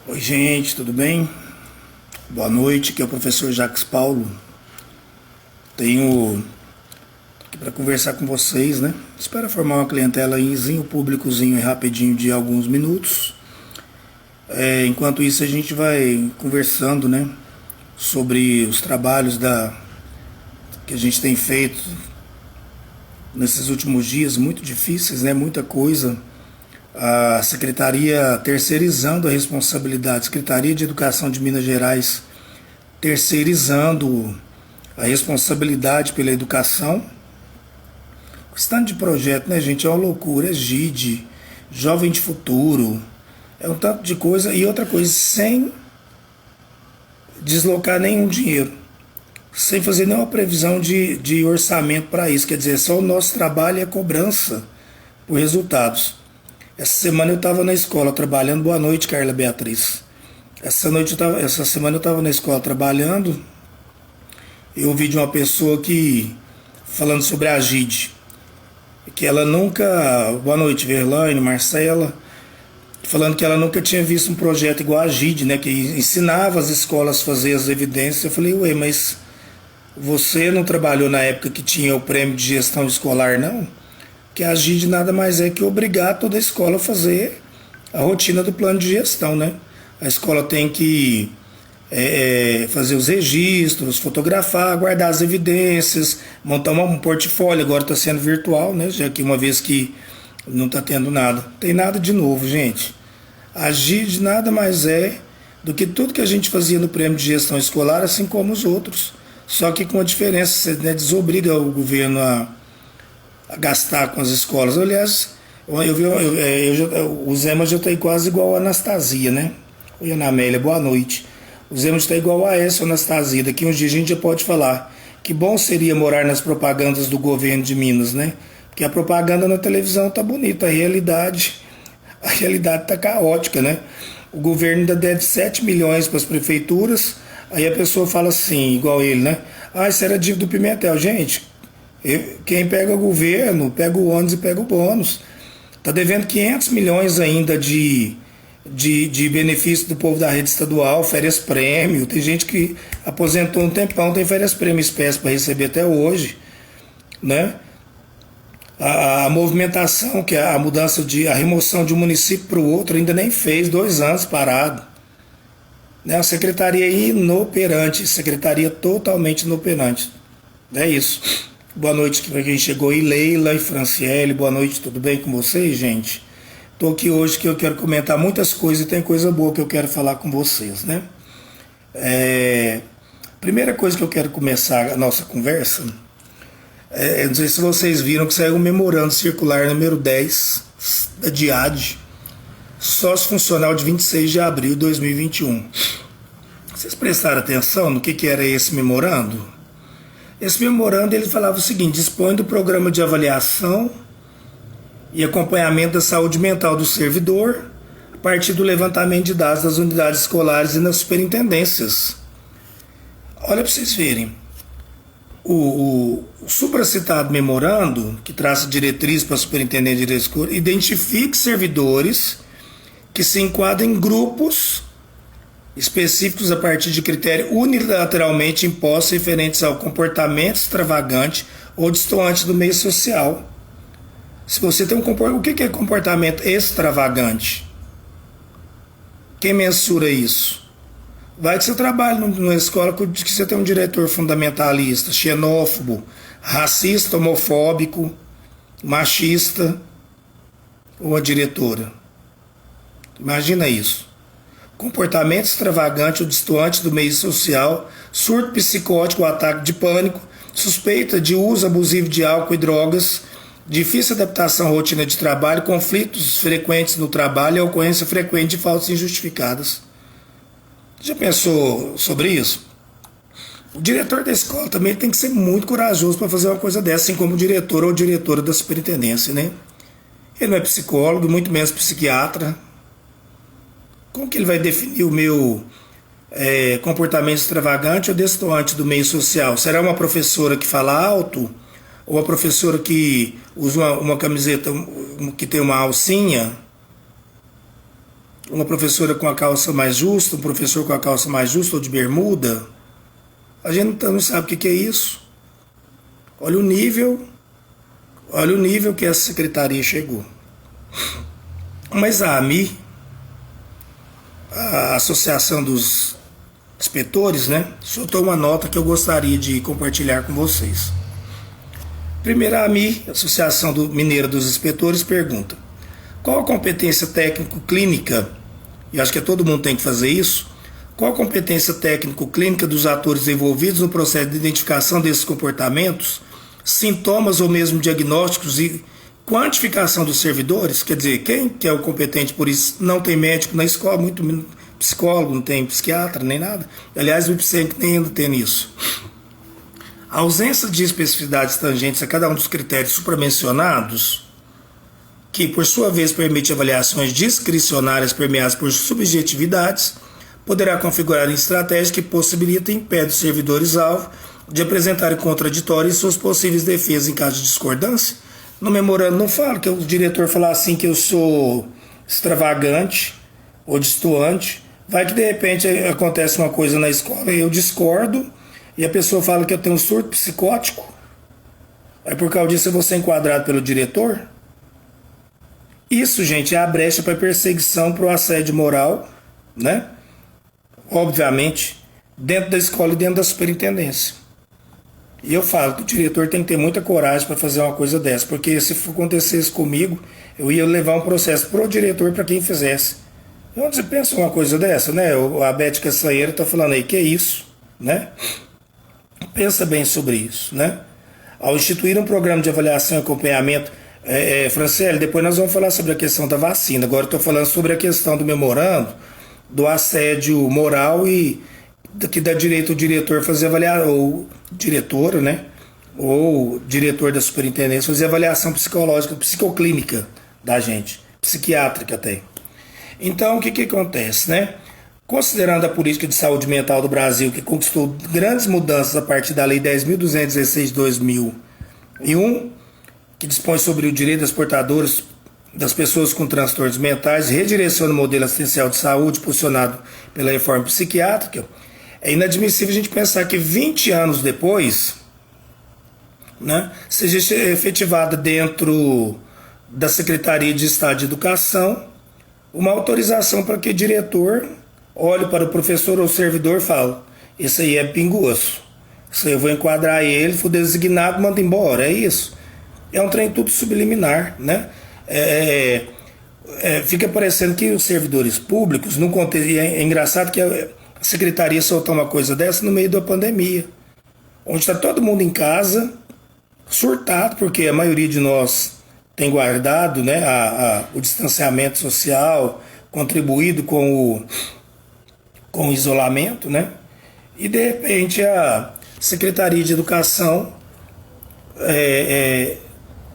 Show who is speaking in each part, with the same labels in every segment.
Speaker 1: Oi, gente, tudo bem? Boa noite, aqui é o professor Jacques Paulo. Tenho aqui para conversar com vocês, né? Espero formar uma clientelazinho, públicozinho e rapidinho de alguns minutos. Enquanto isso, a gente vai conversando, né? Sobre os trabalhos que a gente tem feito nesses últimos dias, muito difíceis, né? Muita coisa. A Secretaria terceirizando a responsabilidade, Secretaria de Educação de Minas Gerais terceirizando a responsabilidade pela educação. O stand de projeto, né, gente, é uma loucura, é GID, Jovem de Futuro, é um tanto de coisa, e outra coisa, sem deslocar nenhum dinheiro, sem fazer nenhuma previsão de orçamento para isso, quer dizer, só o nosso trabalho e a cobrança por resultados. Essa semana eu estava na escola trabalhando. Boa noite, Carla Beatriz. Essa semana eu estava na escola trabalhando. Eu ouvi de uma pessoa que falando sobre a GID, que ela nunca. Boa noite, Verlaine, Marcela. Falando que ela nunca tinha visto um projeto igual a GID, né? Que ensinava as escolas a fazer as evidências. Eu falei, ué, mas você não trabalhou na época que tinha o prêmio de gestão escolar, não? Que a GID nada mais é que obrigar toda a escola a fazer a rotina do plano de gestão, né? A escola tem que fazer os registros, fotografar, guardar as evidências, montar um portfólio, agora está sendo virtual, né? Já que uma vez que não está tendo nada. Tem nada de novo, gente. A GID nada mais é do que tudo que a gente fazia no prêmio de gestão escolar, assim como os outros. Só que com a diferença, você, né, desobriga o governo a gastar com as escolas. Aliás, o Zema já está quase igual a Anastasia, né? Oi, Ana Amélia, boa noite. O Zema está igual a essa Anastasia. Daqui uns dias a gente já pode falar que bom seria morar nas propagandas do governo de Minas, né? Porque a propaganda na televisão tá bonita, a realidade tá caótica, né? O governo ainda deve 7 milhões para as prefeituras, aí a pessoa fala assim, igual ele, né? Ah, isso era dívida do Pimentel. Gente, quem pega o governo, pega o ônibus e pega o bônus. Está devendo 500 milhões ainda de benefício do povo da rede estadual, férias prêmio. Tem gente que aposentou um tempão, tem férias prêmio espécie para receber até hoje, né? A movimentação, que é a mudança a remoção de um município para o outro, ainda nem fez, 2 anos parado. Né? A secretaria inoperante, secretaria totalmente inoperante. É isso. Boa noite para quem chegou aí, Leila e Franciele, boa noite, tudo bem com vocês, gente? Estou aqui hoje que eu quero comentar muitas coisas e tem coisa boa que eu quero falar com vocês, né? Primeira coisa que eu quero começar a nossa conversa, não sei se vocês viram que saiu um memorando circular número 10 da DIAD, sócio funcional de 26 de abril de 2021. Vocês prestaram atenção no que era esse memorando? Esse memorando ele falava o seguinte: dispõe do programa de avaliação e acompanhamento da saúde mental do servidor a partir do levantamento de dados das unidades escolares e nas superintendências. Olha para vocês verem. O supracitado memorando, que traça diretriz para a superintendente de escola, identifique servidores que se enquadram em grupos específicos a partir de critérios unilateralmente impostos referentes ao comportamento extravagante ou destoante do meio social. Se você tem um comportamento, o que é comportamento extravagante? Quem mensura isso? Vai que você trabalha numa escola que você tem um diretor fundamentalista, xenófobo, racista, homofóbico, machista, ou a diretora. Imagina isso. Comportamento extravagante ou destoante do meio social, surto psicótico ou ataque de pânico, suspeita de uso abusivo de álcool e drogas, difícil adaptação à rotina de trabalho, conflitos frequentes no trabalho e ocorrência frequente de faltas injustificadas. Já pensou sobre isso? O diretor da escola também tem que ser muito corajoso para fazer uma coisa dessa, assim como o diretor ou diretora da superintendência, né? Ele não é psicólogo, muito menos psiquiatra. Como que ele vai definir o meu comportamento extravagante ou destoante do meio social? Será uma professora que fala alto? Ou a professora que usa uma camiseta que tem uma alcinha? uma professora com a calça mais justa, um professor com a calça mais justa ou de bermuda. A gente não sabe o que é isso. Olha o nível que essa secretaria chegou. Mas a AMI, a Associação dos Inspetores, né, soltou uma nota que eu gostaria de compartilhar com vocês. Primeiro, a AMI, Associação Mineira dos Inspetores, pergunta: qual a competência técnico-clínica, e acho que todo mundo tem que fazer isso, qual a competência técnico-clínica dos atores envolvidos no processo de identificação desses comportamentos, sintomas ou mesmo diagnósticos e quantificação dos servidores? Quer dizer, quem que é o competente por isso? Não tem médico na escola, muito psicólogo, não tem psiquiatra, nem nada. Aliás, o IPSENC nem ainda tem isso. A ausência de especificidades tangentes a cada um dos critérios supramencionados, que por sua vez permite avaliações discricionárias permeadas por subjetividades, poderá configurar estratégias que possibilitem e impedem os servidores-alvo de apresentarem contraditórios e suas possíveis defesas em caso de discordância. No memorando não fala que o diretor falar assim que eu sou extravagante ou destoante. Vai que de repente acontece uma coisa na escola e eu discordo e a pessoa fala que eu tenho um surto psicótico. Aí por causa disso eu vou ser enquadrado pelo diretor? Isso, gente, é a brecha para perseguição, para o assédio moral, né? Obviamente, dentro da escola e dentro da superintendência. E eu falo que o diretor tem que ter muita coragem para fazer uma coisa dessa, porque se acontecesse comigo, eu ia levar um processo pro diretor para quem fizesse. Onde você pensa uma coisa dessa, né? A Beth Caçaeira está falando aí, que é isso, né? Pensa bem sobre isso, né? Ao instituir um programa de avaliação e acompanhamento, Franciele, depois nós vamos falar sobre a questão da vacina. Agora eu estou falando sobre a questão do memorando, do assédio moral e que dá direito ao diretor fazer avaliação, ou diretora, né? Ou diretor da superintendência fazer avaliação psicológica, psicoclínica da gente, psiquiátrica até. Então, o que acontece, né? Considerando a política de saúde mental do Brasil, que conquistou grandes mudanças a partir da Lei 10.216 de 2001, que dispõe sobre o direito das portadoras das pessoas com transtornos mentais, redireciona o modelo assistencial de saúde impulsionado pela reforma psiquiátrica, é inadmissível a gente pensar que 20 anos depois, né, seja efetivada dentro da Secretaria de Estado de Educação uma autorização para que o diretor olhe para o professor ou servidor e fale: isso aí é pingoço, isso aí eu vou enquadrar ele, for designado, manda embora, é isso. É um trem tudo subliminar, né? Fica parecendo que os servidores públicos, num contexto, é engraçado que a secretaria soltou uma coisa dessa no meio da pandemia, onde está todo mundo em casa, surtado, porque a maioria de nós tem guardado, né, o distanciamento social, contribuído com o isolamento, né? E de repente a Secretaria de Educação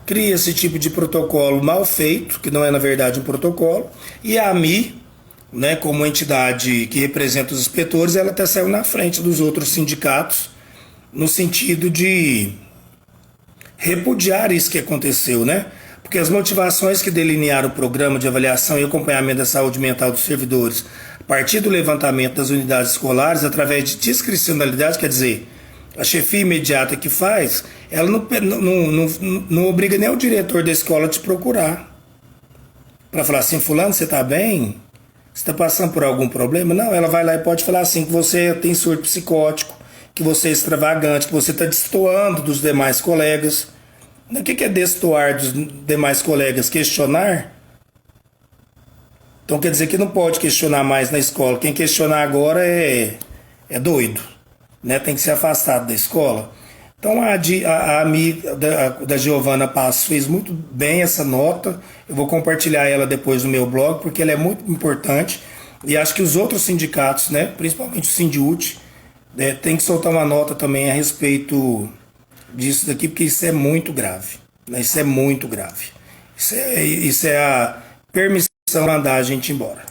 Speaker 1: cria esse tipo de protocolo mal feito, que não é na verdade um protocolo, e a AMI, né, como entidade que representa os inspetores, ela até saiu na frente dos outros sindicatos no sentido de repudiar isso que aconteceu, né? Porque as motivações que delinearam o programa de avaliação e acompanhamento da saúde mental dos servidores a partir do levantamento das unidades escolares através de discricionalidade, quer dizer, a chefia imediata que faz, ela não obriga nem o diretor da escola a te procurar para falar assim: fulano, você está bem? Você está passando por algum problema? Não, ela vai lá e pode falar assim, que você tem surto psicótico, que você é extravagante, que você está destoando dos demais colegas. O que é destoar dos demais colegas? Questionar? Então quer dizer que não pode questionar mais na escola. Quem questionar agora é doido, né? Tem que ser afastado da escola. Então a amiga da Giovana Passos fez muito bem essa nota. Eu vou compartilhar ela depois no meu blog, porque ela é muito importante. E acho que os outros sindicatos, né, principalmente o Sindiúti, tem que soltar uma nota também a respeito disso daqui, porque isso é muito grave, né? Isso é muito grave. Isso é a permissão de mandar a gente embora.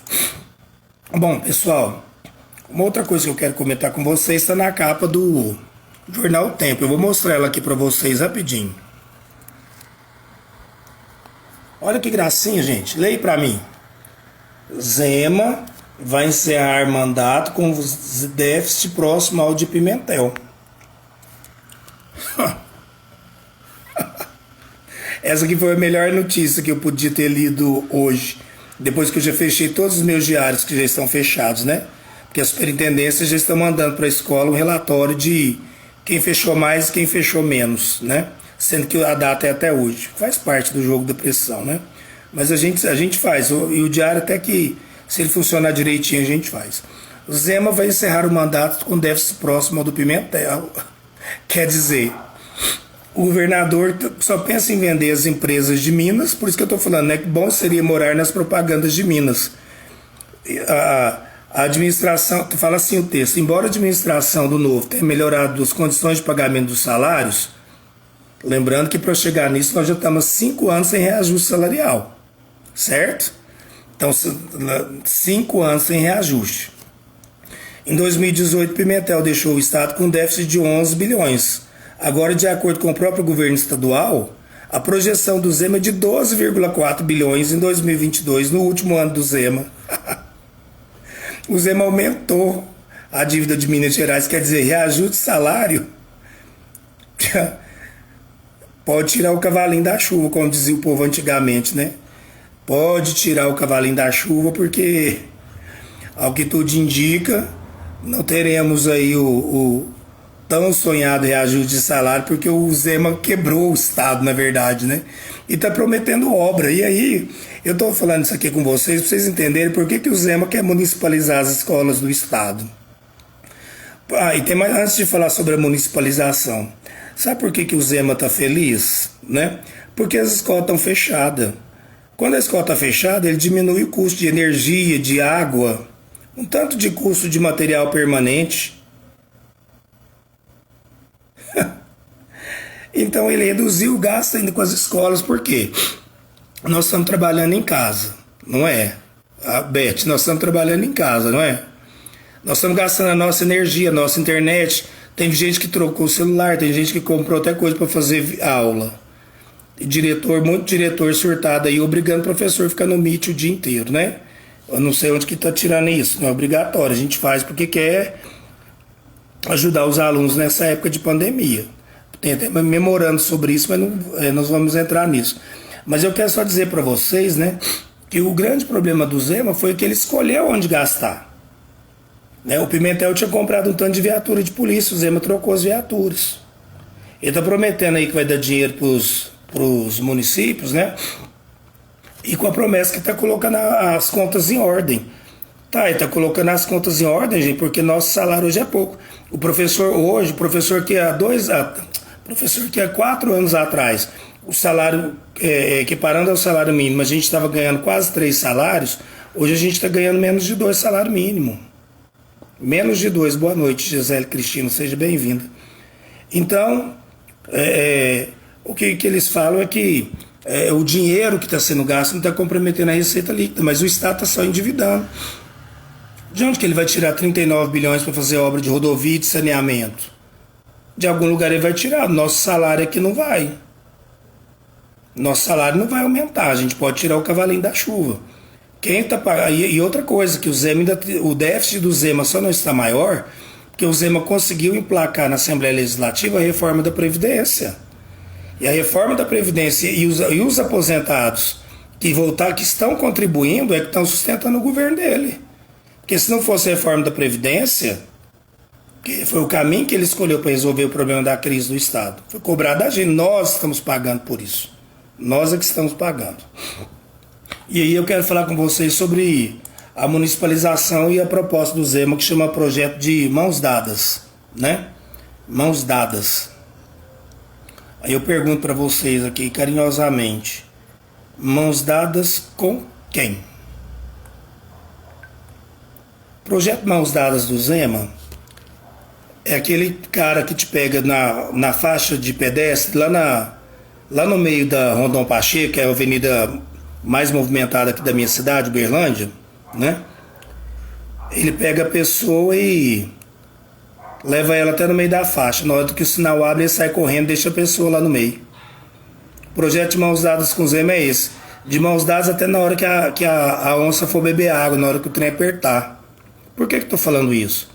Speaker 1: Bom, pessoal, uma outra coisa que eu quero comentar com vocês está na capa do jornal O Tempo. Eu vou mostrar ela aqui para vocês rapidinho. Olha que gracinha, gente. Leia para mim. Zema vai encerrar mandato com déficit próximo ao de Pimentel. Essa aqui foi a melhor notícia que eu podia ter lido hoje, depois que eu já fechei todos os meus diários que já estão fechados, né? Porque as superintendências já estão mandando para a escola um relatório de quem fechou mais e quem fechou menos, né? Sendo que a data é até hoje. Faz parte do jogo da pressão, né? Mas a gente faz, e o diário até que, se ele funcionar direitinho, a gente faz. O Zema vai encerrar o mandato com déficit próximo ao do Pimentel. Quer dizer, o governador só pensa em vender as empresas de Minas, por isso que eu estou falando, né? Que bom seria morar nas propagandas de Minas. A administração, fala assim o texto, embora a administração do Novo tenha melhorado as condições de pagamento dos salários, lembrando que para chegar nisso nós já estamos 5 anos sem reajuste salarial, certo? Então, 5 anos sem reajuste. Em 2018, Pimentel deixou o Estado com déficit de 11 bilhões. Agora, de acordo com o próprio governo estadual, a projeção do Zema é de 12,4 bilhões em 2022, no último ano do Zema. O Zema aumentou a dívida de Minas Gerais, quer dizer, reajuste de salário pode tirar o cavalinho da chuva, como dizia o povo antigamente, né? Pode tirar o cavalinho da chuva, porque, ao que tudo indica, não teremos aí o tão sonhado reajuste de salário, porque o Zema quebrou o Estado, na verdade, né? E está prometendo obra. E aí, eu estou falando isso aqui com vocês, para vocês entenderem por que o Zema quer municipalizar as escolas do Estado. E tem mais, antes de falar sobre a municipalização, sabe por que o Zema está feliz? Né? Porque as escolas estão fechadas. Quando a escola está fechada, ele diminui o custo de energia, de água, um tanto de custo de material permanente. Então ele reduziu o gasto ainda com as escolas, por quê? Nós estamos trabalhando em casa, não é? Beth, nós estamos trabalhando em casa, não é? Nós estamos gastando a nossa energia, a nossa internet. Tem gente que trocou o celular, tem gente que comprou até coisa para fazer aula. E muito diretor surtado aí, obrigando o professor a ficar no Meet o dia inteiro, né? Eu não sei onde que está tirando isso, não é obrigatório. A gente faz porque quer ajudar os alunos nessa época de pandemia. Tem até memorando sobre isso, mas não, nós vamos entrar nisso. Mas eu quero só dizer para vocês, né, que o grande problema do Zema foi que ele escolheu onde gastar. Né, o Pimentel tinha comprado um tanto de viatura de polícia, o Zema trocou as viaturas. Ele está prometendo aí que vai dar dinheiro para os municípios, né? E com a promessa que está colocando as contas em ordem. Tá, ele está colocando as contas em ordem, gente, porque nosso salário hoje é pouco. O professor que há 4 anos atrás, o salário, equiparando ao salário mínimo, a gente estava ganhando quase 3 salários, hoje a gente está ganhando menos de 2 salários mínimos. Menos de 2. Boa noite, Gisele Cristina, seja bem-vinda. Então, o que eles falam é que o dinheiro que está sendo gasto não está comprometendo a receita líquida, mas o Estado está só endividando. De onde que ele vai tirar 39 bilhões para fazer obra de rodovia e de saneamento? De algum lugar ele vai tirar. Nosso salário aqui não vai. Nosso salário não vai aumentar. A gente pode tirar o cavalinho da chuva. Quem tá pagando? E outra coisa, que o déficit do Zema só não está maior porque o Zema conseguiu emplacar na Assembleia Legislativa a reforma da Previdência. E a reforma da Previdência e os aposentados que estão contribuindo é que estão sustentando o governo dele. Porque se não fosse a reforma da Previdência, que foi o caminho que ele escolheu para resolver o problema da crise do Estado, foi cobrar da gente, nós estamos pagando por isso. Nós é que estamos pagando. E aí eu quero falar com vocês sobre a municipalização e a proposta do Zema, que chama projeto de mãos dadas, né? Mãos dadas. Aí eu pergunto para vocês aqui carinhosamente, mãos dadas com quem? Projeto Mãos Dadas do Zema é aquele cara que te pega na faixa de pedestre, lá no meio da Rondon Pacheco, que é a avenida mais movimentada aqui da minha cidade, Uberlândia, né? Ele pega a pessoa e leva ela até no meio da faixa. Na hora que o sinal abre, ele sai correndo e deixa a pessoa lá no meio. O projeto de Mãos Dadas com o Zema é esse. de mãos dadas até na hora que a onça for beber água, na hora que o trem apertar. Por que eu estou falando isso?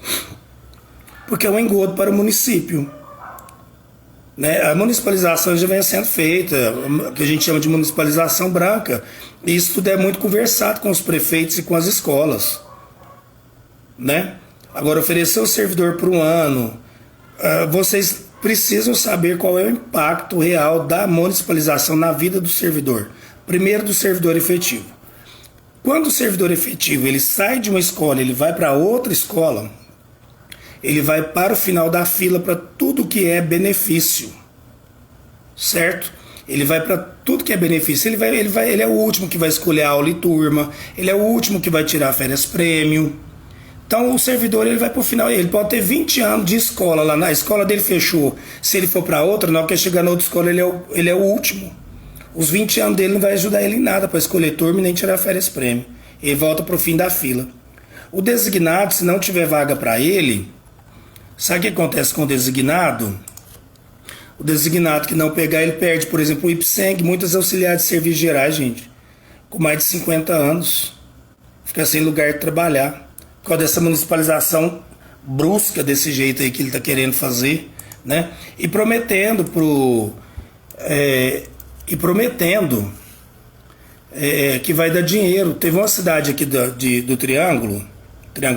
Speaker 1: Porque é um engodo para o município. Né? A municipalização já vem sendo feita, que a gente chama de municipalização branca. E isso tudo é muito conversado com os prefeitos e com as escolas. Né? Agora, oferecer o servidor por um ano, vocês precisam saber qual é o impacto real da municipalização na vida do servidor. Primeiro, do servidor efetivo. Quando o servidor efetivo ele sai de uma escola, ele vai para outra escola, ele vai para o final da fila para tudo que é benefício, certo? Ele vai para tudo que é benefício. Ele é o último que vai escolher a aula e turma, ele é o último que vai tirar férias prêmio. Então o servidor ele vai para o final, ele pode ter 20 anos de escola lá, na escola dele fechou. Se ele for para outra, na hora que chegar na outra escola, ele é o último. Os 20 anos dele não vai ajudar ele em nada para escolher turma e nem tirar férias prêmio. Ele volta para o fim da fila. O designado, se não tiver vaga para ele, sabe o que acontece com o designado? O designado que não pegar, ele perde, por exemplo, o IPSENG, muitos auxiliares de serviços gerais, gente, com mais de 50 anos, fica sem lugar de trabalhar. Por causa dessa municipalização brusca desse jeito aí que ele está querendo fazer, né? E prometendo que vai dar dinheiro. Teve uma cidade aqui do Triângulo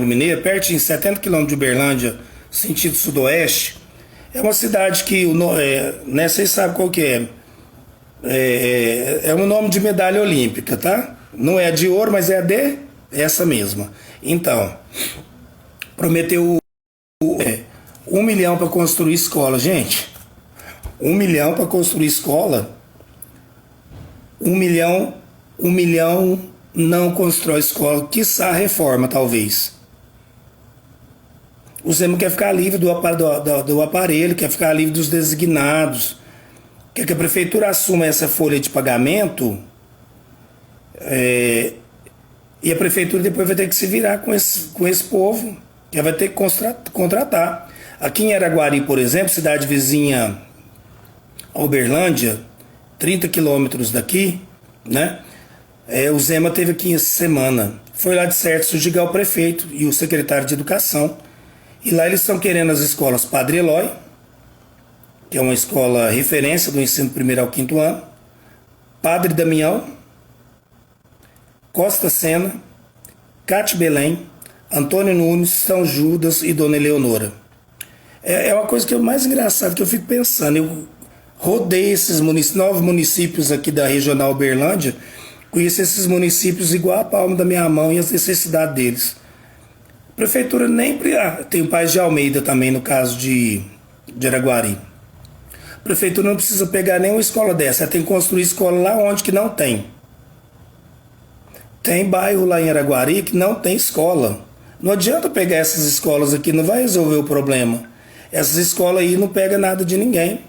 Speaker 1: Mineiro, pertinho, 70 quilômetros de Uberlândia, sentido sudoeste. É uma cidade que, né, vocês sabem qual que é. É um nome de medalha olímpica, tá? Não é a de ouro, mas é a de essa mesma. Então, prometeu 1 milhão para construir escola. Gente, 1 milhão para construir escola. 1 milhão não constrói escola, quiçá reforma, talvez. O Zema quer ficar livre do aparelho, quer ficar livre dos designados, quer que a prefeitura assuma essa folha de pagamento, e a prefeitura depois vai ter que se virar com esse povo, que vai ter que contratar. Aqui em Araguari, por exemplo, cidade vizinha a Uberlândia, 30 quilômetros daqui, né? O Zema teve aqui essa semana. Foi lá de certo sustigar o prefeito e o secretário de Educação. E lá eles estão querendo as escolas Padre Eloy, que é uma escola referência do ensino primeiro ao quinto ano, Padre Damião, Costa Sena, Cate Belém, Antônio Nunes, São Judas e Dona Eleonora. É uma coisa que é mais engraçada que eu fico pensando. Eu rodei esses 9 municípios aqui da regional Uberlândia, conheço esses municípios igual a palma da minha mão e as necessidades deles. A prefeitura nem... tem o Paz de Almeida também, no caso de Araguari. A prefeitura não precisa pegar nenhuma escola dessa, ela tem que construir escola lá onde que não tem. Tem bairro lá em Araguari que não tem escola. Não adianta pegar essas escolas aqui, não vai resolver o problema. Essas escolas aí não pegam nada de ninguém.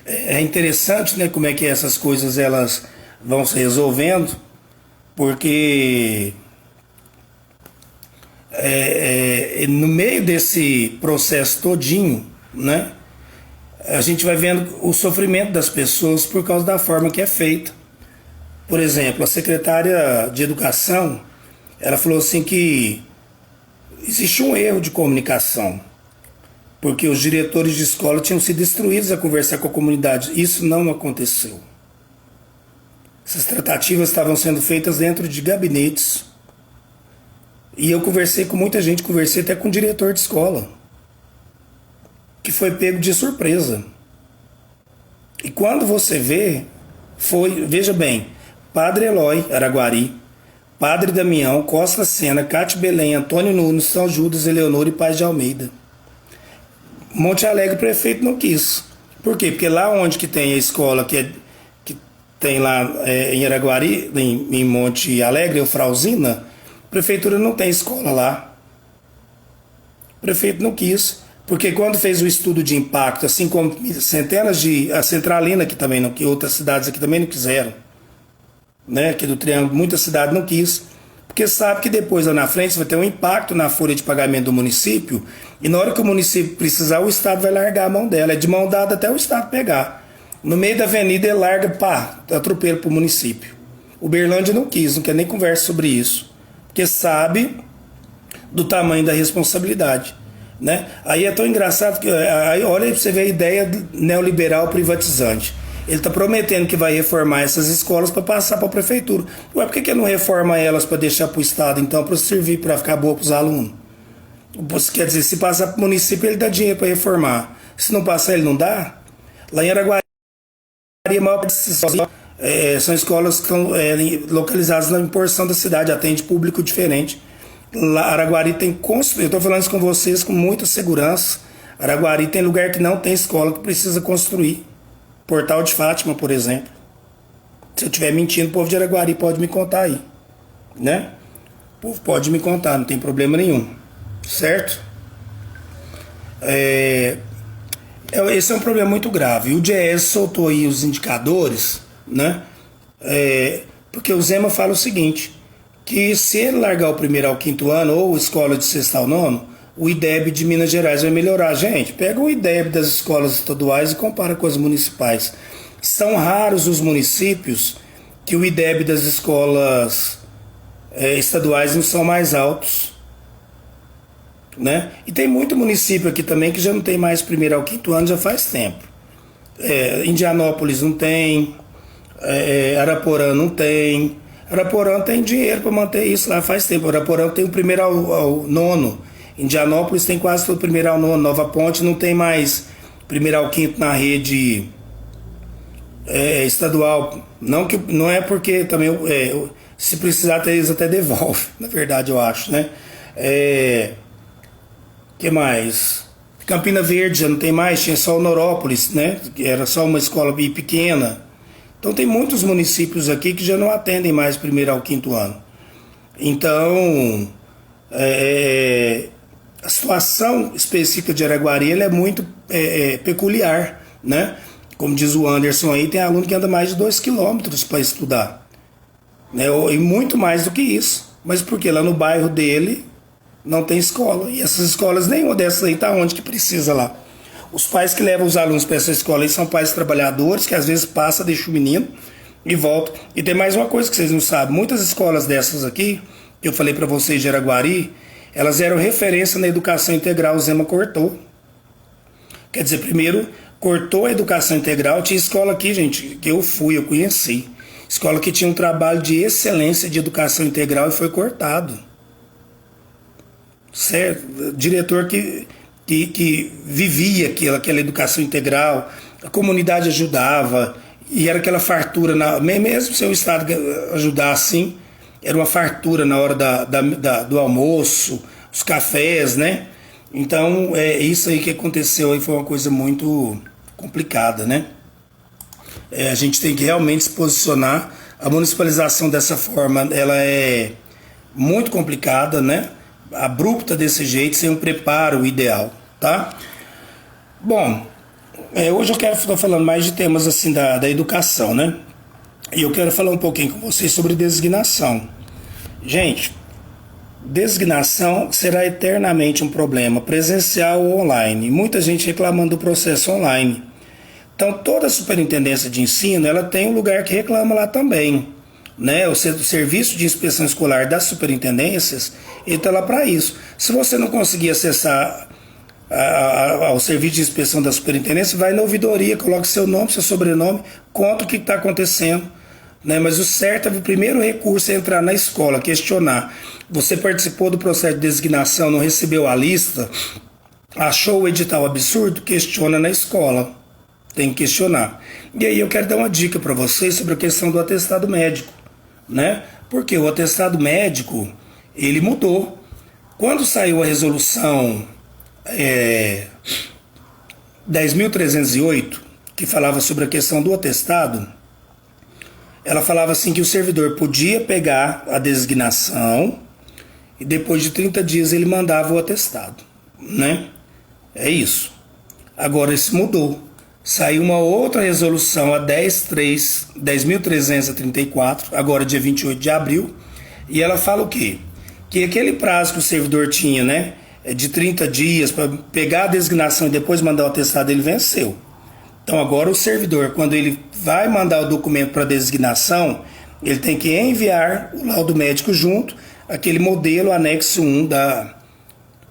Speaker 1: É interessante, né, como é que essas coisas elas vão se resolvendo, porque no meio desse processo todinho, né, a gente vai vendo o sofrimento das pessoas por causa da forma que é feita. Por exemplo, a secretária de Educação, ela falou assim que existe um erro de comunicação, porque os diretores de escola tinham sido instruídos a conversar com a comunidade. Isso não aconteceu. Essas tratativas estavam sendo feitas dentro de gabinetes. E eu conversei com muita gente, conversei até com o diretor de escola, que foi pego de surpresa. E quando você vê, veja bem, Padre Eloy, Araguari, Padre Damião, Costa Sena, Cate Belém, Antônio Nunes, São Judas, Eleonora e Paz de Almeida. Monte Alegre o prefeito não quis. Por quê? Porque lá onde que tem a escola que tem lá em Araguari, em Monte Alegre, Eufrausina, a prefeitura não tem escola lá. O prefeito não quis. Porque quando fez o estudo de impacto, assim como centenas de... A Centralina aqui também não, que outras cidades aqui também não quiseram, né? Aqui do Triângulo, muita cidade não quis. Porque sabe que depois lá na frente vai ter um impacto na folha de pagamento do município, e na hora que o município precisar, o Estado vai largar a mão dela. É de mão dada até o Estado pegar. No meio da avenida ele larga, pá, atropelo pro município. Uberlândia não quis, não quer nem conversa sobre isso. Porque sabe do tamanho da responsabilidade. Né? Aí é tão engraçado que aí olha aí pra você ver a ideia neoliberal privatizante. Ele está prometendo que vai reformar essas escolas para passar para a prefeitura. Ué, por que não reforma elas para deixar para o Estado, então, para servir, para ficar boa para os alunos? Quer dizer, se passar para o município, ele dá dinheiro para reformar. Se não passar, ele não dá? Lá em Araguari, a maior parte dessas escolas, são escolas que estão localizadas na porção da cidade, atende público diferente. Lá, Araguari tem... Eu estou falando isso com vocês com muita segurança. Araguari tem lugar que não tem escola, que precisa construir. Portal de Fátima, por exemplo. Se eu estiver mentindo, o povo de Araguari pode me contar aí. Né? O povo pode me contar, não tem problema nenhum. Certo? Esse é um problema muito grave. O Diese soltou aí os indicadores, né? Porque o Zema fala o seguinte, que se ele largar o primeiro ao quinto ano, ou escola de sexto ao nono, o IDEB de Minas Gerais vai melhorar. Gente, pega o IDEB das escolas estaduais e compara com as municipais. São raros os municípios que o IDEB das escolas estaduais não são mais altos. Né? E tem muito município aqui também que já não tem mais primeiro ao quinto ano já faz tempo. Indianópolis não tem, Araporã não tem. Araporã tem dinheiro para manter isso lá faz tempo. Araporã tem o primeiro ao nono. Indianópolis tem quase todo o primeiro ao nono. Nova Ponte não tem mais primeiro ao quinto na rede estadual. Não é porque também se precisar eles até devolve, na verdade eu acho, né? Que mais? Campina Verde já não tem mais, tinha só o Norópolis, né? Que era só uma escola pequena. Então tem muitos municípios aqui que já não atendem mais primeiro ao quinto ano. Então a situação específica de Araguari é muito peculiar, né? Como diz o Anderson aí, tem aluno que anda mais de 2 quilômetros para estudar, né? E muito mais do que isso. Mas porque lá no bairro dele não tem escola. E essas escolas, nenhuma dessas aí tá onde que precisa lá. Os pais que levam os alunos para essa escola aí são pais trabalhadores, que às vezes passa, deixa o menino e volta. E tem mais uma coisa que vocês não sabem. Muitas escolas dessas aqui, que eu falei para vocês de Araguari, elas eram referência na educação integral, o Zema cortou. Quer dizer, primeiro cortou a educação integral. Tinha escola aqui, gente, que eu conheci. Escola que tinha um trabalho de excelência de educação integral e foi cortado. Certo? Diretor que vivia aquela educação integral, a comunidade ajudava, e era aquela fartura, mesmo se o Estado ajudar assim, era uma fartura na hora do almoço, os cafés, né? Então, isso aí que aconteceu aí foi uma coisa muito complicada, né? A gente tem que realmente se posicionar. A municipalização dessa forma, ela é muito complicada, né? Abrupta desse jeito, sem um preparo ideal, tá? Bom, hoje eu quero estar falando mais de temas assim da educação, né? E eu quero falar um pouquinho com vocês sobre designação. Gente, designação será eternamente um problema, presencial ou online. Muita gente reclamando do processo online. Então, toda a superintendência de ensino, ela tem um lugar que reclama lá também. Né? O serviço de inspeção escolar das superintendências, ele está lá para isso. Se você não conseguir acessar ao serviço de inspeção da superintendência, vai na ouvidoria, coloque seu nome, seu sobrenome, conta o que está acontecendo. Né? Mas o certo é o primeiro recurso é entrar na escola, questionar. Você participou do processo de designação, não recebeu a lista, achou o edital absurdo? Questiona na escola. Tem que questionar. E aí eu quero dar uma dica para vocês sobre a questão do atestado médico. Né? Porque o atestado médico, ele mudou. Quando saiu a resolução 10.308, que falava sobre a questão do atestado, ela falava assim que o servidor podia pegar a designação e depois de 30 dias ele mandava o atestado, né? É isso. Agora isso mudou. Saiu uma outra resolução, a 10.334, agora dia 28 de abril, e ela fala o quê? Que aquele prazo que o servidor tinha, né, de 30 dias para pegar a designação e depois mandar o atestado, ele venceu. Então agora o servidor, quando ele vai mandar o documento para designação, ele tem que enviar o laudo médico junto, aquele modelo anexo 1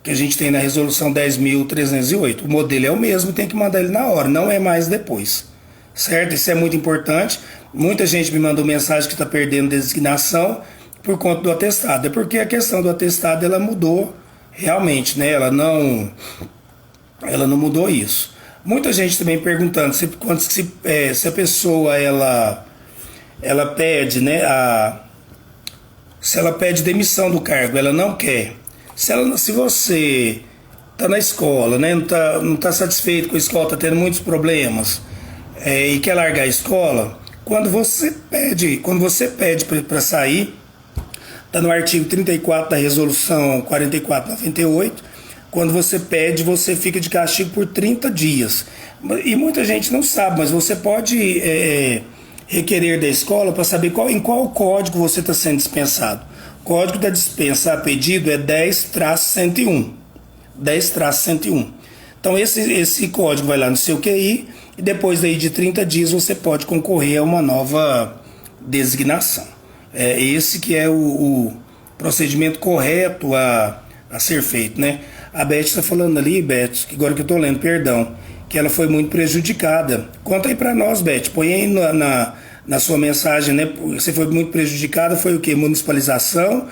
Speaker 1: que a gente tem na resolução 10.308. O modelo é o mesmo, tem que mandar ele na hora, não é mais depois. Certo? Isso é muito importante. Muita gente me mandou mensagem que está perdendo designação por conta do atestado. É porque a questão do atestado ela mudou realmente, né? Ela não mudou isso. Muita gente também perguntando se a pessoa ela pede, né, se ela pede demissão do cargo, ela não quer. Se você está na escola, né, não tá satisfeito com a escola, está tendo muitos problemas e quer largar a escola, quando você pede para sair, está no artigo 34 da resolução 4498, quando você pede, você fica de castigo por 30 dias. E muita gente não sabe, mas você pode requerer da escola para saber em qual código você está sendo dispensado. O código da dispensa a pedido é 10-101. 10-101. Então esse código vai lá no seu QI e depois daí de 30 dias você pode concorrer a uma nova designação. É esse que é o procedimento correto a ser feito, né? A Beth está falando ali, Beth, que agora que eu estou lendo, perdão, que ela foi muito prejudicada. Conta aí para nós, Beth, põe aí na sua mensagem, né? Você foi muito prejudicada, foi o quê? Municipalização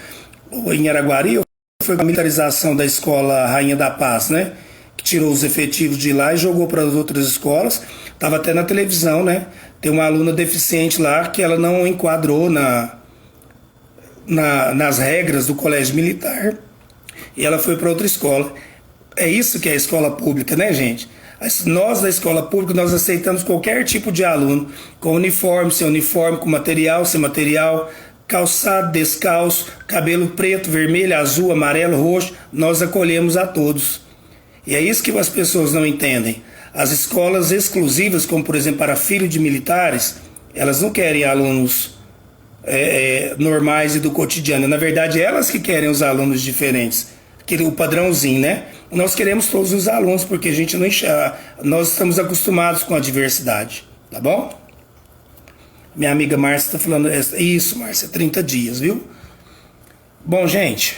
Speaker 1: em Araguari ou foi a militarização da escola Rainha da Paz, né? Que tirou os efetivos de lá e jogou para as outras escolas. Tava até na televisão, né? Tem uma aluna deficiente lá que ela não enquadrou nas regras do colégio militar e ela foi para outra escola. É isso que é a escola pública, né, gente? Nós da escola pública, nós aceitamos qualquer tipo de aluno, com uniforme, sem uniforme, com material, sem material, calçado, descalço, cabelo preto, vermelho, azul, amarelo, roxo, nós acolhemos a todos. E é isso que as pessoas não entendem. As escolas exclusivas, como por exemplo para filhos de militares, elas não querem alunos normais e do cotidiano. Na verdade, elas que querem os alunos diferentes, o padrãozinho, né? Nós queremos todos os alunos porque a gente não enxerga, nós estamos acostumados com a diversidade, tá bom? Minha amiga Márcia está falando isso, Márcia, 30 dias, viu? Bom, gente,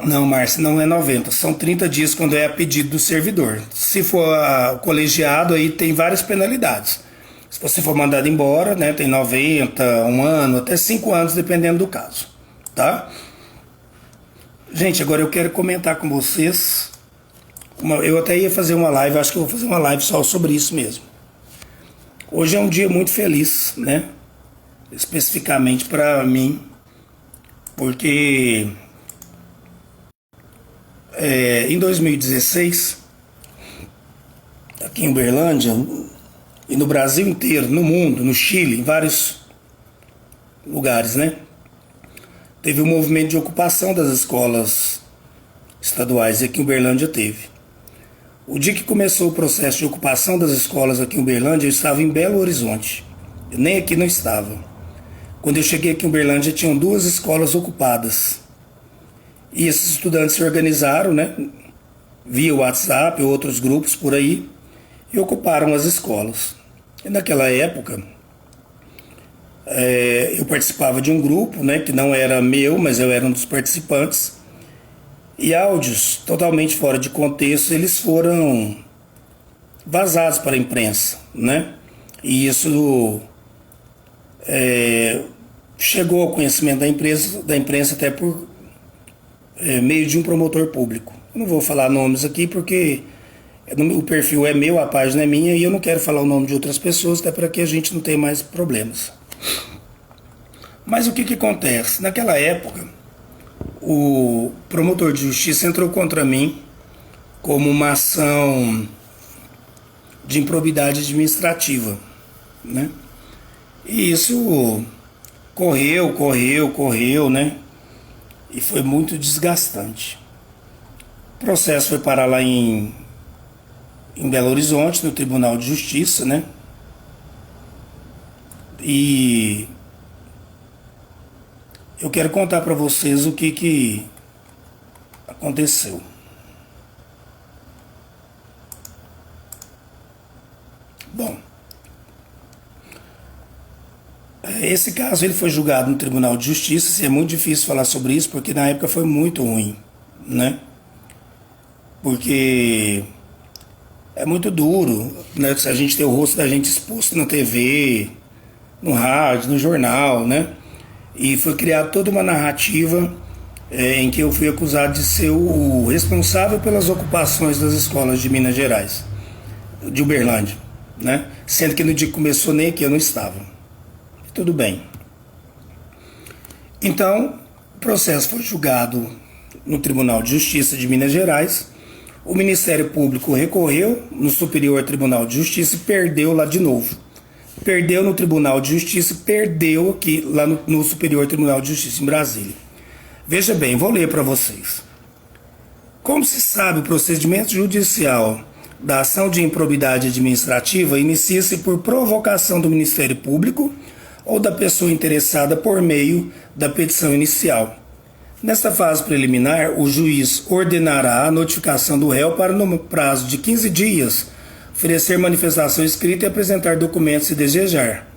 Speaker 1: não, Márcia, não é 90, são 30 dias quando é a pedido do servidor. Se for colegiado, aí tem várias penalidades. Se você for mandado embora, né, tem 90, um ano, até 5 anos, dependendo do caso, tá? Gente, agora eu quero comentar com vocês. Eu até ia fazer uma live, acho que eu vou fazer uma live só sobre isso mesmo. Hoje é um dia muito feliz, né? Especificamente para mim, porque em 2016, aqui em Uberlândia, e no Brasil inteiro, no mundo, no Chile, em vários lugares, né? Teve um movimento de ocupação das escolas estaduais e aqui em Uberlândia teve. O dia que começou o processo de ocupação das escolas aqui em Uberlândia, eu estava em Belo Horizonte. Eu nem aqui não estava. Quando eu cheguei aqui em Uberlândia, tinham 2 escolas ocupadas. E esses estudantes se organizaram, né? Via WhatsApp ou outros grupos por aí, e ocuparam as escolas. E naquela época, eu participava de um grupo, né, que não era meu, mas eu era um dos participantes, e áudios totalmente fora de contexto, eles foram vazados para a imprensa, né, e isso chegou ao conhecimento da imprensa até por meio de um promotor público. Eu não vou falar nomes aqui porque o perfil é meu, a página é minha, e eu não quero falar o nome de outras pessoas, até para que a gente não tenha mais problemas. Mas o que acontece? Naquela época, o promotor de justiça entrou contra mim como uma ação de improbidade administrativa, né? E isso correu, né? E foi muito desgastante. O processo foi parar lá em Belo Horizonte, no Tribunal de Justiça, né? E eu quero contar para vocês o que aconteceu. Esse caso ele foi julgado no Tribunal de Justiça, e é muito difícil falar sobre isso, porque na época foi muito ruim, né? Porque é muito duro, né? Se a gente ter o rosto da gente exposto na TV, no rádio, no jornal, né? E foi criada toda uma narrativa em que eu fui acusado de ser o responsável pelas ocupações das escolas de Minas Gerais, de Uberlândia, né? Sendo que no dia que começou nem aqui eu não estava. Tudo bem. Então, o processo foi julgado no Tribunal de Justiça de Minas Gerais. O Ministério Público recorreu no Superior Tribunal de Justiça e perdeu lá de novo. Perdeu no Tribunal de Justiça e perdeu aqui lá no Superior Tribunal de Justiça em Brasília. Veja bem, vou ler para vocês. Como se sabe, o procedimento judicial da ação de improbidade administrativa inicia-se por provocação do Ministério Público ou da pessoa interessada por meio da petição inicial. Nesta fase preliminar, o juiz ordenará a notificação do réu para, no prazo de 15 dias, oferecer manifestação escrita e apresentar documentos se desejar.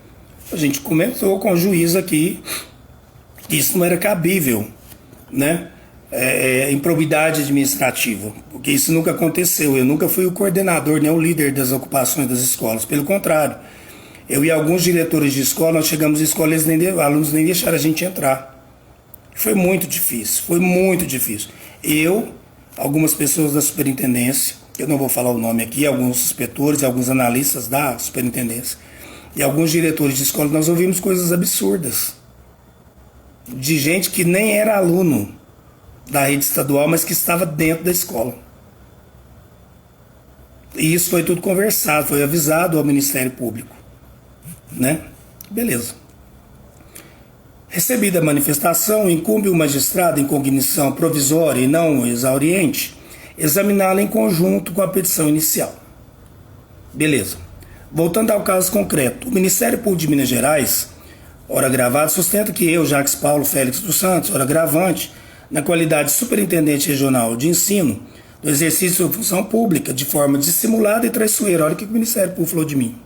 Speaker 1: A gente comentou com o juiz aqui que isso não era cabível, né? Improbidade administrativa, porque isso nunca aconteceu. Eu nunca fui o coordenador nem o líder das ocupações das escolas, pelo contrário. Eu e alguns diretores de escola, nós chegamos à escola e alunos nem deixaram a gente entrar. Foi muito difícil, foi muito difícil. Eu, algumas pessoas da superintendência, eu não vou falar o nome aqui, alguns inspetores, alguns analistas da superintendência, e alguns diretores de escola, nós ouvimos coisas absurdas. De gente que nem era aluno da rede estadual, mas que estava dentro da escola. E isso foi tudo conversado, foi avisado ao Ministério Público, né? Beleza. Recebida a manifestação, incumbe o magistrado em cognição provisória e não exauriente examiná-la em conjunto com a petição inicial. Beleza. Voltando ao caso concreto, o Ministério Público de Minas Gerais, ora gravado, sustenta que eu, Jacques Paulo Félix dos Santos, ora gravante, na qualidade de superintendente regional de ensino, do exercício de função pública de forma dissimulada e traiçoeira. Olha o que o Ministério Público falou de mim.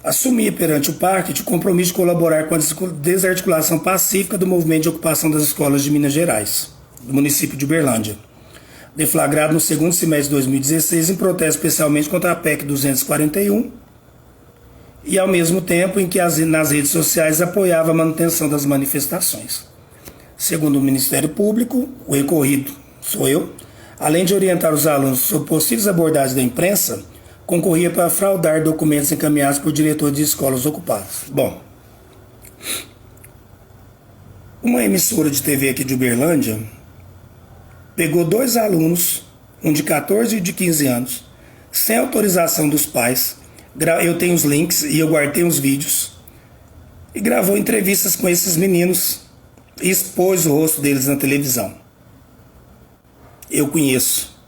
Speaker 1: Assumir perante o parque o compromisso de colaborar com a desarticulação pacífica do movimento de ocupação das escolas de Minas Gerais, do município de Uberlândia, deflagrado no segundo semestre de 2016 em protesto especialmente contra a PEC 241 e ao mesmo tempo em que nas redes sociais apoiava a manutenção das manifestações. Segundo o Ministério Público, o recorrido sou eu, além de orientar os alunos sobre possíveis abordagens da imprensa, concorria para fraudar documentos encaminhados por diretores de escolas ocupadas. Bom, uma emissora de TV aqui de Uberlândia pegou 2 alunos, um de 14 e de 15 anos, sem autorização dos pais. Eu tenho os links e eu guardei os vídeos, e gravou entrevistas com esses meninos e expôs o rosto deles na televisão. Eu conheço.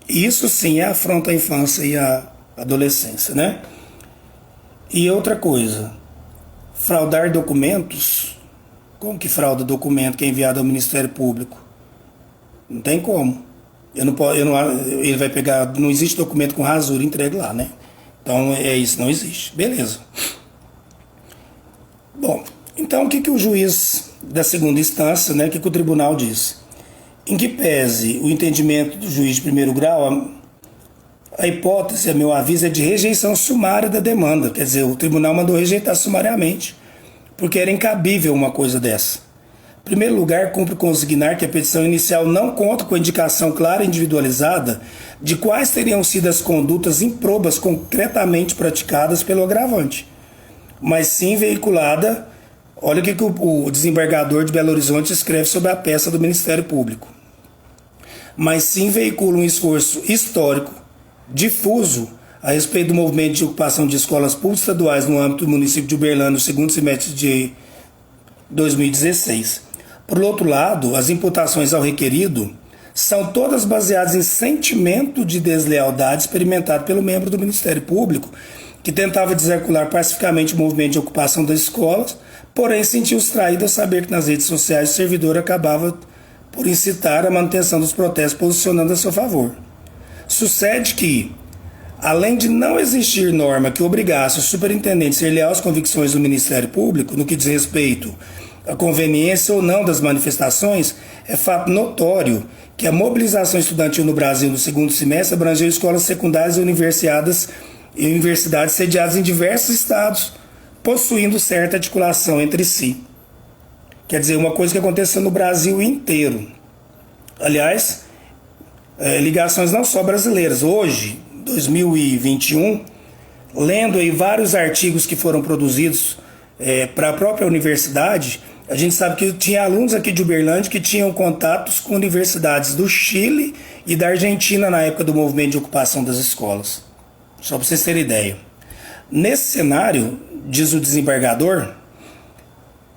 Speaker 1: Isso sim é afronta à infância e à adolescência, né? E outra coisa, fraudar documentos. Como que frauda documento que é enviado ao Ministério Público? Não tem como. Ele vai pegar, não existe documento com rasura entregue lá, né? Então isso não existe. Beleza. Bom, então o que o juiz da segunda instância, né, o que o tribunal diz? Em que pese o entendimento do juiz de primeiro grau, a hipótese, a meu aviso, é de rejeição sumária da demanda. Quer dizer, o tribunal mandou rejeitar sumariamente, porque era incabível uma coisa dessa. Em primeiro lugar, cumpre consignar que a petição inicial não conta com a indicação clara e individualizada de quais teriam sido as condutas improbas concretamente praticadas pelo agravante, mas sim veiculada. Olha o que o desembargador de Belo Horizonte escreve sobre a peça do Ministério Público. Mas sim veicula um esforço histórico, difuso, a respeito do movimento de ocupação de escolas públicas estaduais no âmbito do município de Uberlândia no segundo semestre de 2016. Por outro lado, as imputações ao requerido são todas baseadas em sentimento de deslealdade experimentado pelo membro do Ministério Público, que tentava desarticular pacificamente o movimento de ocupação das escolas, porém sentiu-se traído ao saber que nas redes sociais o servidor acabava por incitar a manutenção dos protestos posicionando a seu favor. Sucede que, Além de não existir norma que obrigasse o superintendente a ser leal às convicções do Ministério Público no que diz respeito à conveniência ou não das manifestações, é fato notório que a mobilização estudantil no Brasil no segundo semestre abrangeu escolas secundárias e universidades sediadas em diversos estados, possuindo certa articulação entre si. Quer dizer, uma coisa que aconteceu no Brasil inteiro. Aliás, ligações não só brasileiras. Hoje, 2021, lendo aí vários artigos que foram produzidos para a própria universidade, a gente sabe que tinha alunos aqui de Uberlândia que tinham contatos com universidades do Chile e da Argentina na época do movimento de ocupação das escolas. Só para vocês terem ideia. Nesse cenário, diz o desembargador,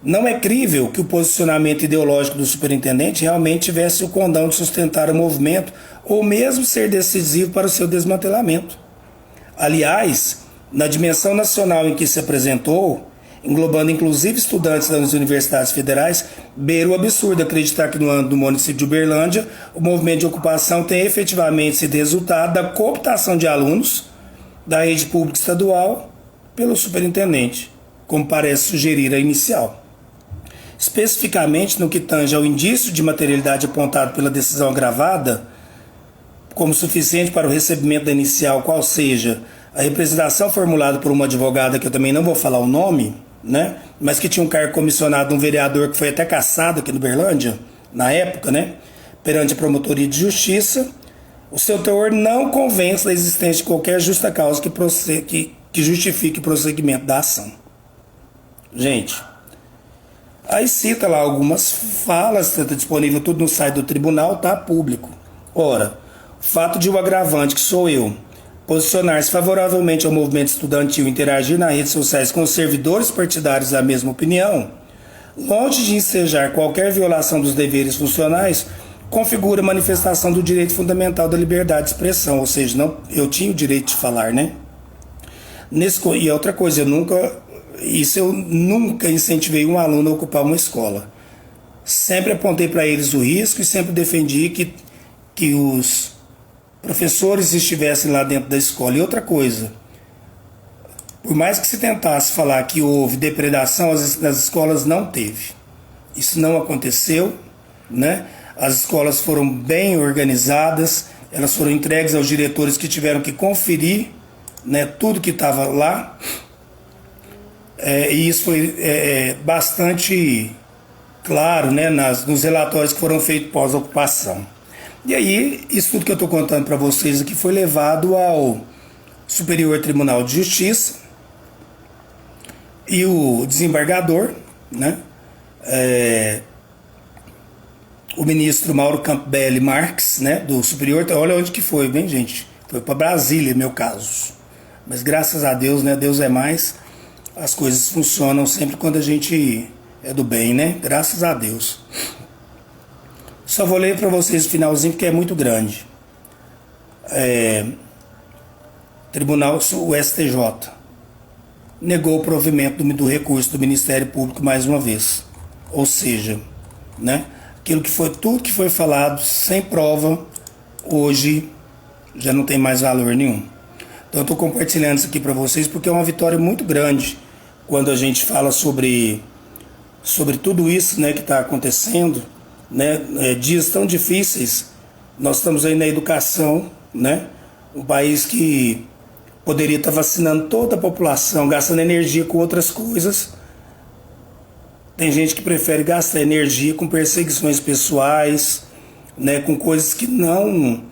Speaker 1: não é crível que o posicionamento ideológico do superintendente realmente tivesse o condão de sustentar o movimento ou mesmo ser decisivo para o seu desmantelamento. Aliás, na dimensão nacional em que se apresentou, englobando inclusive estudantes das universidades federais, beira o absurdo acreditar que no ano do município de Uberlândia, o movimento de ocupação tem efetivamente sido resultado da cooptação de alunos da rede pública estadual pelo superintendente, como parece sugerir a inicial. Especificamente no que tange ao indício de materialidade apontado pela decisão agravada, como suficiente para o recebimento da inicial, qual seja a representação formulada por uma advogada, que eu também não vou falar o nome, né, mas que tinha um cargo comissionado de um vereador que foi até cassado aqui no Uberlândia, na época, né, perante a Promotoria de Justiça, o seu teor não convence da existência de qualquer justa causa que justifique o prosseguimento da ação. Gente, aí cita lá algumas falas, está disponível tudo no site do tribunal, tá público. Ora, o fato de o agravante, que sou eu, posicionar-se favoravelmente ao movimento estudantil e interagir nas redes sociais com os servidores partidários da mesma opinião, longe de ensejar qualquer violação dos deveres funcionais, configura manifestação do direito fundamental da liberdade de expressão, ou seja, não, eu tinha o direito de falar, né? E outra coisa, eu nunca incentivei um aluno a ocupar uma escola. Sempre apontei para eles o risco e sempre defendi que os professores estivessem lá dentro da escola. E outra coisa, por mais que se tentasse falar que houve depredação, nas escolas não teve. Isso não aconteceu, né? As escolas foram bem organizadas, elas foram entregues aos diretores que tiveram que conferir, né, tudo que estava lá. E isso foi bastante claro, né, nos relatórios que foram feitos pós-ocupação. E aí, isso tudo que eu estou contando para vocês aqui foi levado ao Superior Tribunal de Justiça e o desembargador, né, o ministro Mauro Campbell Marques, né, do Superior, olha onde que foi, bem, gente, foi para Brasília, meu caso. Mas graças a Deus, né, Deus é mais, as coisas funcionam sempre quando a gente é do bem, né, graças a Deus. Só vou ler para vocês o finalzinho porque é muito grande. Tribunal, o STJ, negou o provimento do recurso do Ministério Público mais uma vez. Ou seja, né, tudo que foi falado sem prova, hoje já não tem mais valor nenhum. Então eu estou compartilhando isso aqui para vocês porque é uma vitória muito grande quando a gente fala sobre tudo isso, né, que está acontecendo, né, dias tão difíceis. Nós estamos aí na educação, né, um país que poderia estar vacinando toda a população, gastando energia com outras coisas. Tem gente que prefere gastar energia com perseguições pessoais, né, com coisas que não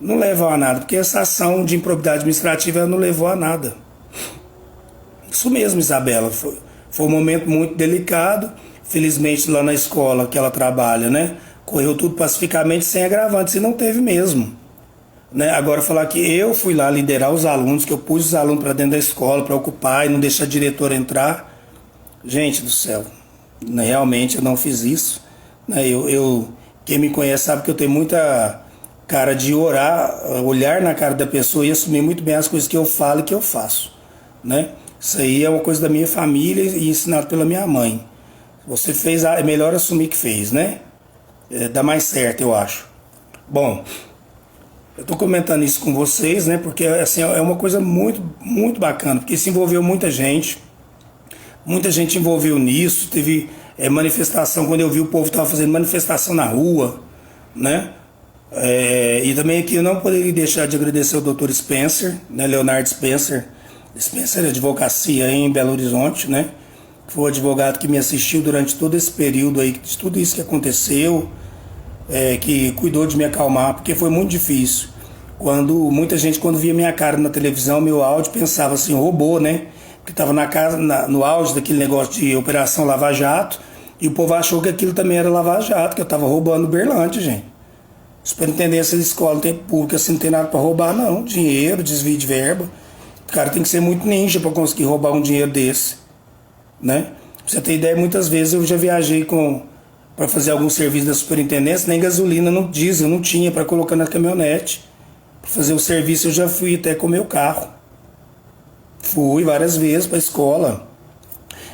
Speaker 1: levam a nada, porque essa ação de improbidade administrativa não levou a nada. Isso mesmo, Isabela, foi um momento muito delicado. Felizmente lá na escola que ela trabalha, né, correu tudo pacificamente sem agravantes, e não teve mesmo, né? Agora falar que eu fui lá liderar os alunos, que eu pus os alunos para dentro da escola para ocupar e não deixar a diretora entrar, gente do céu, né, realmente eu não fiz isso, né? Quem me conhece sabe que eu tenho muita cara de olhar na cara da pessoa e assumir muito bem as coisas que eu falo e que eu faço, né? Isso aí é uma coisa da minha família e ensinado pela minha mãe. Você fez, é melhor assumir que fez, né? Dá mais certo, eu acho. Bom, Eu tô comentando isso com vocês, né? Porque assim, é uma coisa muito, muito bacana, porque se envolveu muita gente envolveu nisso, teve manifestação, quando eu vi o povo tava fazendo manifestação na rua, né? E também aqui eu não poderia deixar de agradecer ao Dr. Spencer, né? Leonardo Spencer, Spencer é Advocacia em Belo Horizonte, né? Foi o advogado que me assistiu durante todo esse período aí, de tudo isso que aconteceu, que cuidou de me acalmar, porque foi muito difícil. Quando muita gente, quando via minha cara na televisão, meu áudio, pensava assim, robô, né? Porque estava no auge daquele negócio de Operação Lava Jato, e o povo achou que aquilo também era Lava Jato, que eu estava roubando Uberlândia, gente. Superintendência de escola não tem pública, assim, não tem nada para roubar, não. Dinheiro, desvio de verba. O cara tem que ser muito ninja para conseguir roubar um dinheiro desse, né? Pra você ter ideia, muitas vezes eu já viajei para fazer algum serviço da superintendência, nem gasolina, no diesel, não tinha para colocar na caminhonete. Para fazer o serviço eu já fui até com o meu carro. Fui várias vezes para a escola.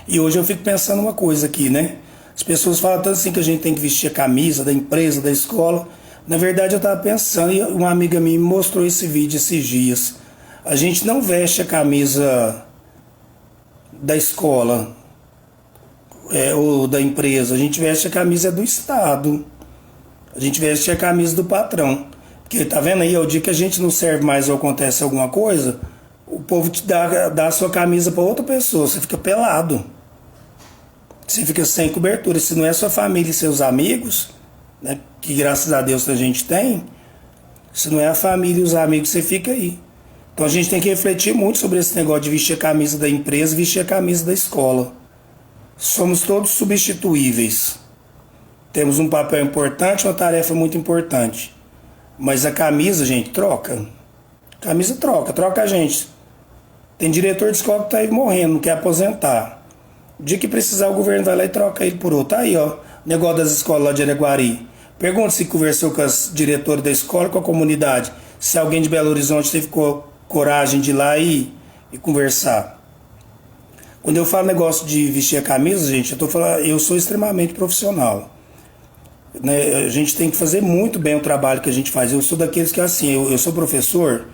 Speaker 1: E hoje eu fico pensando uma coisa aqui, né? As pessoas falam tanto assim que a gente tem que vestir a camisa da empresa, da escola. Na verdade eu estava pensando, e uma amiga minha me mostrou esse vídeo esses dias. A gente não veste a camisa da escola ou da empresa, a gente veste a camisa do Estado. A gente veste a camisa do patrão. Porque tá vendo aí, é o dia que a gente não serve mais ou acontece alguma coisa, o povo te dá a sua camisa para outra pessoa, você fica pelado. Você fica sem cobertura. Se não é sua família e seus amigos, né, que graças a Deus a gente tem, se não é a família e os amigos, você fica aí. Então a gente tem que refletir muito sobre esse negócio de vestir a camisa da empresa, vestir a camisa da escola. Somos todos substituíveis. Temos um papel importante, uma tarefa muito importante. Mas a camisa, gente, troca. Camisa troca a gente. Tem diretor de escola que tá aí morrendo, não quer aposentar. O dia que precisar, o governo vai lá e troca ele por outro. Tá aí, ó, negócio das escolas lá de Araguari. Pergunta se conversou com as diretoras da escola, com a comunidade. Se alguém de Belo Horizonte teve coragem de ir lá e conversar. Quando eu falo negócio de vestir a camisa, gente, eu tô falando, eu sou extremamente profissional. Né? A gente tem que fazer muito bem o trabalho que a gente faz. Eu sou daqueles que, assim, eu sou professor,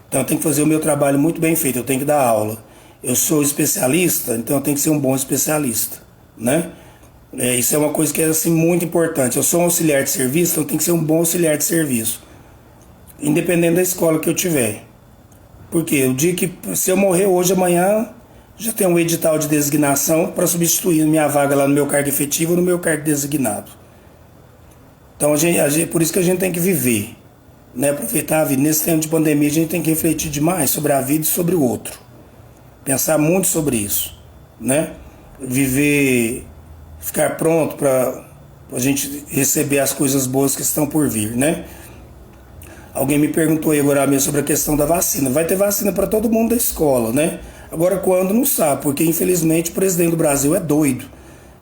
Speaker 1: então eu tenho que fazer o meu trabalho muito bem feito, eu tenho que dar aula. Eu sou especialista, então eu tenho que ser um bom especialista, né? Isso é uma coisa que é, assim, muito importante. Eu sou um auxiliar de serviço, então eu tenho que ser um bom auxiliar de serviço, independente da escola que eu tiver. Porque o dia que, se eu morrer hoje, amanhã, já tem um edital de designação para substituir minha vaga lá no meu cargo efetivo ou no meu cargo designado. Então, por isso que a gente tem que viver, né? Aproveitar a vida. Nesse tempo de pandemia, a gente tem que refletir demais sobre a vida e sobre o outro. Pensar muito sobre isso, né? Viver, ficar pronto para a gente receber as coisas boas que estão por vir, né? Alguém me perguntou aí agora mesmo sobre a questão da vacina. Vai ter vacina para todo mundo da escola, né? Agora quando não sabe, porque infelizmente o presidente do Brasil é doido,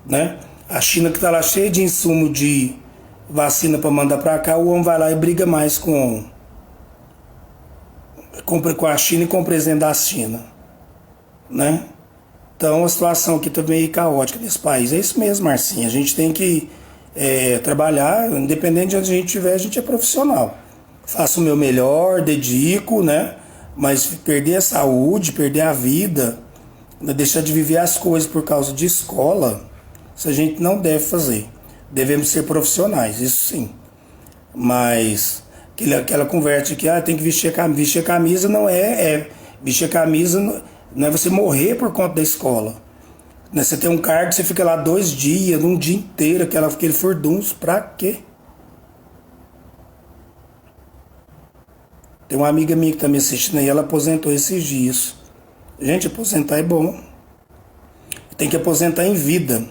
Speaker 1: né? A China que está lá cheia de insumo de vacina para mandar para cá, o homem vai lá e briga mais com a China e com o presidente da China, né? Então a situação aqui tá meio caótica nesse país. É isso mesmo, Marcinha. A gente tem que trabalhar, independente de onde a gente estiver, a gente é profissional. Faço o meu melhor, dedico, né? Mas perder a saúde, perder a vida, deixar de viver as coisas por causa de escola, isso a gente não deve fazer. Devemos ser profissionais, isso sim. Mas aquela conversa que tem que vestir a camisa. Vestir a camisa não vestir a camisa não é você morrer por conta da escola. Né? Você tem um cargo, você fica lá 2 dias, um dia inteiro, aquele furdunço, pra quê? Tem uma amiga minha que tá me assistindo aí, ela aposentou esses dias. Gente, aposentar é bom. Tem que aposentar em vida.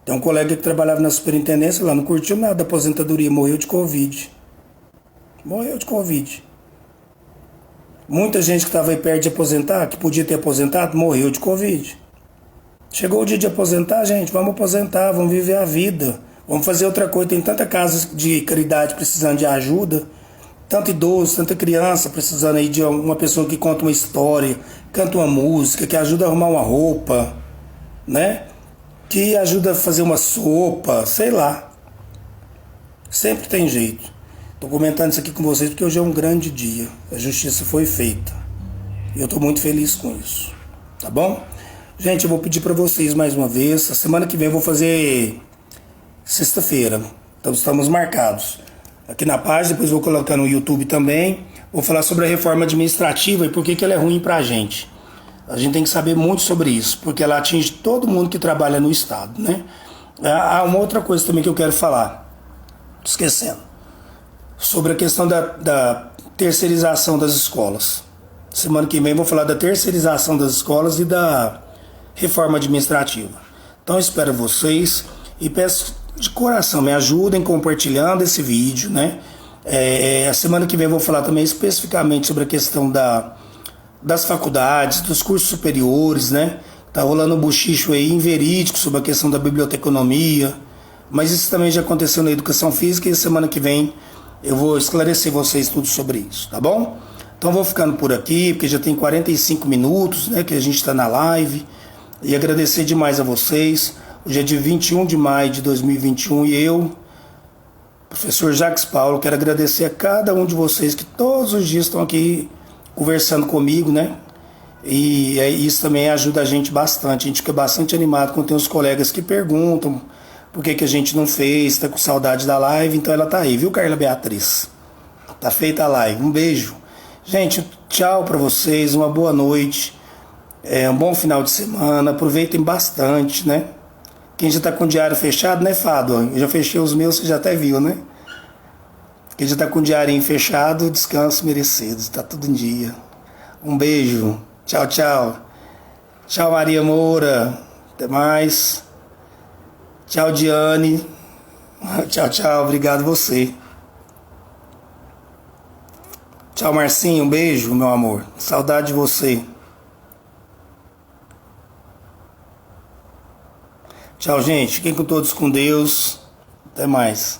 Speaker 1: Tem um colega que trabalhava na superintendência lá, não curtiu nada da aposentadoria, morreu de Covid. Morreu de Covid. Muita gente que estava aí perto de aposentar, que podia ter aposentado, morreu de Covid. Chegou o dia de aposentar, gente, vamos aposentar, vamos viver a vida. Vamos fazer outra coisa, tem tanta casa de caridade precisando de ajuda, tanto idoso, tanta criança precisando aí de uma pessoa que conta uma história, canta uma música, que ajuda a arrumar uma roupa, né? Que ajuda a fazer uma sopa, sei lá. Sempre tem jeito. Estou comentando isso aqui com vocês porque hoje é um grande dia. A justiça foi feita. E eu estou muito feliz com isso. Tá bom? Gente, eu vou pedir para vocês mais uma vez. A semana que vem eu vou fazer sexta-feira. Então estamos marcados. Aqui na página, depois vou colocar no YouTube também. Vou falar sobre a reforma administrativa e por que ela é ruim para a gente. A gente tem que saber muito sobre isso, porque ela atinge todo mundo que trabalha no Estado, né? Há uma outra coisa também que eu quero falar. Esquecendo. Sobre a questão da terceirização das escolas. Semana que vem eu vou falar da terceirização das escolas e da reforma administrativa. Então eu espero vocês e peço de coração, me ajudem compartilhando esse vídeo, né? A semana que vem eu vou falar também especificamente sobre a questão das faculdades, dos cursos superiores, né? Tá rolando um buchicho aí inverídico sobre a questão da biblioteconomia, mas isso também já aconteceu na educação física e semana que vem eu vou esclarecer vocês tudo sobre isso, tá bom? Então vou ficando por aqui, porque já tem 45 minutos, né, que a gente está na live, e agradecer demais a vocês. Hoje é dia 21 de maio de 2021 e eu, professor Jacques Paulo, quero agradecer a cada um de vocês que todos os dias estão aqui conversando comigo, né? E isso também ajuda a gente bastante. A gente fica bastante animado quando tem os colegas que perguntam por que a gente não fez, tá com saudade da live. Então ela tá aí, viu, Carla Beatriz? Tá feita a live. Um beijo. Gente, tchau pra vocês, uma boa noite. Um bom final de semana. Aproveitem bastante, né? Quem já tá com o diário fechado, né, Fado? Eu já fechei os meus, você já até viu, né? Quem já tá com o diário fechado, descanso merecido. Tá tudo em dia. Um beijo. Tchau, tchau. Tchau, Maria Moura. Até mais. Tchau, Diane. Tchau, tchau. Obrigado você. Tchau, Marcinho. Um beijo, meu amor. Saudade de você. Tchau, gente. Fiquem com todos com Deus. Até mais.